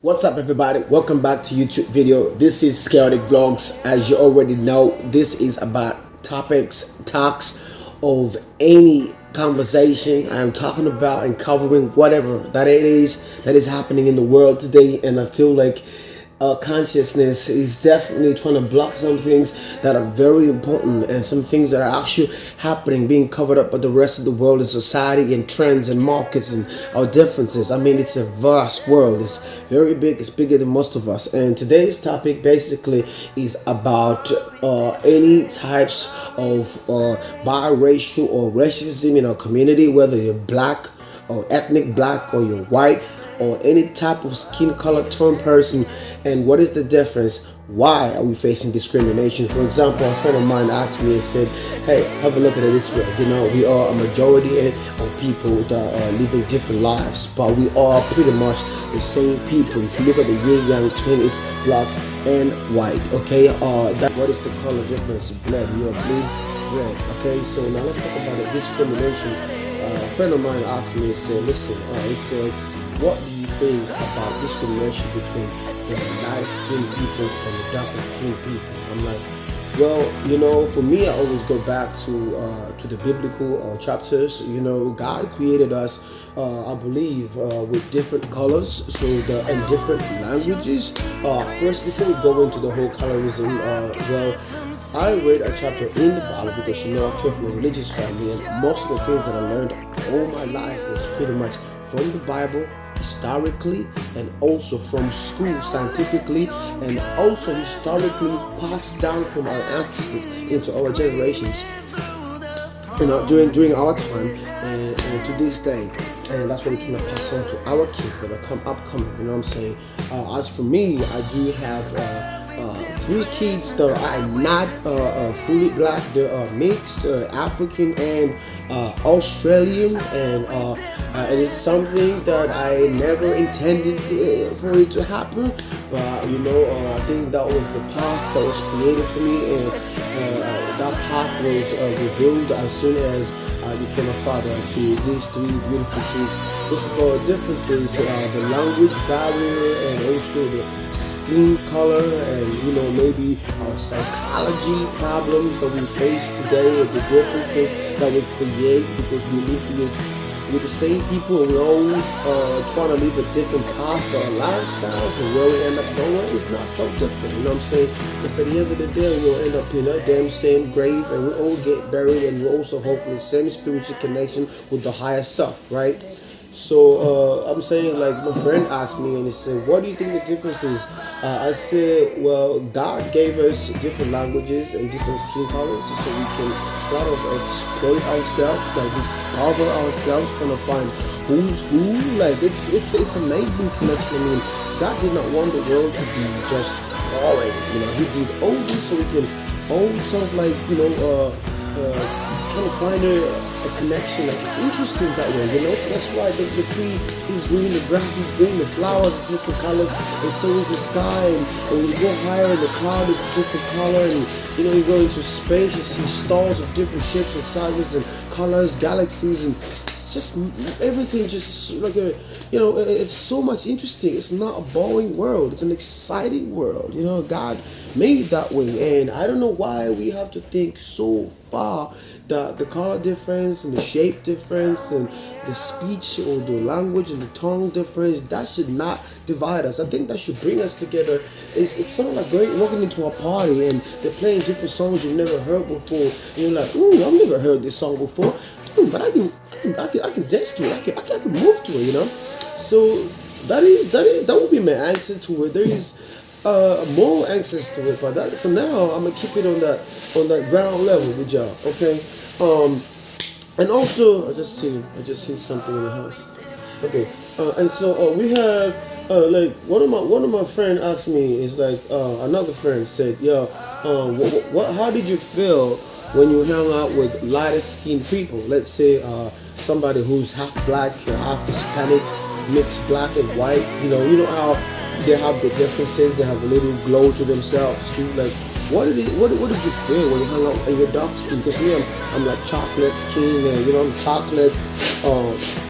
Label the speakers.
Speaker 1: What's up, everybody? Welcome back to YouTube video. This is Chaotic Vlogs. As you already know, this is about talks of any conversation I'm talking about and covering whatever that it is that is happening in the world today. And I feel like consciousness is definitely trying to block some things that are very important and some things that are actually happening, being covered up by the rest of the world and society and trends and markets and our differences. I mean, it's a vast world. It's very big. It's bigger than most of us. And today's topic basically is about any types of biracial or racism in our community, whether you're black or ethnic black or you're white or any type of skin color tone person, and what is the difference? Why are we facing discrimination? For example, a friend of mine asked me and said, hey, have a look at it this way. You know, we are a majority of people that are living different lives, but we are pretty much the same people. If you look at the yin yang twin, it's black and white. Okay, what is the color difference? Blood. You're blue, red. Okay, so now let's talk about the discrimination. A friend of mine asked me and said, listen, he said, what do you think about discrimination between the light-skinned people and the darker-skinned people? I'm like, well, you know, for me, I always go back to the biblical chapters. You know, God created us, I believe, with different colors, and different languages. First, before we go into the whole colorism, well, I read a chapter in the Bible because, you know, I came from a religious family, and most of the things that I learned all my life was pretty much from the Bible, historically, and also from school scientifically, and also historically passed down from our ancestors into our generations, you know, during our time and to this day. And that's what we're trying to pass on to our kids that are upcoming. You know what I'm saying? As for me, I do have 3 kids that are not fully black. They are mixed, African and Australian, and it is something that I never intended for it to happen. But you know, I think that was the path that was created for me, and that path was revealed as soon as I became a father to these 3 beautiful kids. Those are the differences, the language barrier, and also the skin color, and you know, maybe our psychology problems that we face today, and the differences that we create because we live with the same people, and we're all trying to live a different path, but our lifestyles and where we end up going is not so different. You know what I'm saying? Because at the end of the day, we'll end up in a damn same grave, and we all get buried, and we also hopefully the same spiritual connection with the higher self, right? So I'm saying, like, my friend asked me and he said, what do you think the difference is? I said, well, God gave us different languages and different skin colors so we can sort of exploit ourselves, like discover ourselves, trying to find who's who. Like, it's amazing connection. I mean, God did not want the world to be just boring. You know, He did all this so we can all sort of, like, you know, trying to find a connection. Like, it's interesting that way, you know. That's why the tree is green, the grass is green, the flowers are different colors, and so is the sky. And when you go higher, the cloud is a different color, and you know, you go into space, you see stars of different shapes and sizes and colors, galaxies, and it's just everything just like a, you know, it's so much interesting. It's not a boring world, it's an exciting world. You know, God made it that way, and I don't know why we have to think so far that the color difference and the shape difference and the speech or the language and the tongue difference, that should not divide us. I think that should bring us together. It's sort of like walking into a party and they're playing different songs you've never heard before, and you're like, I've never heard this song before, but I can dance to it. I can move to it, you know. So that would be my answer to it. There is more answers to it, but that, for now, I'm gonna keep it on that ground level with y'all. Okay. And also, I just seen something in the house. Okay. And so we have like one of my friends asked me, is like, another friend said, yo, how did you feel when you hung out with lighter skinned people? Let's say somebody who's half black or half Hispanic, mixed black and white. You know how they have the differences, they have a little glow to themselves too. Like, what did you feel when you hung out in your dark skin? Because me, I'm like chocolate skin, and you know, I'm chocolate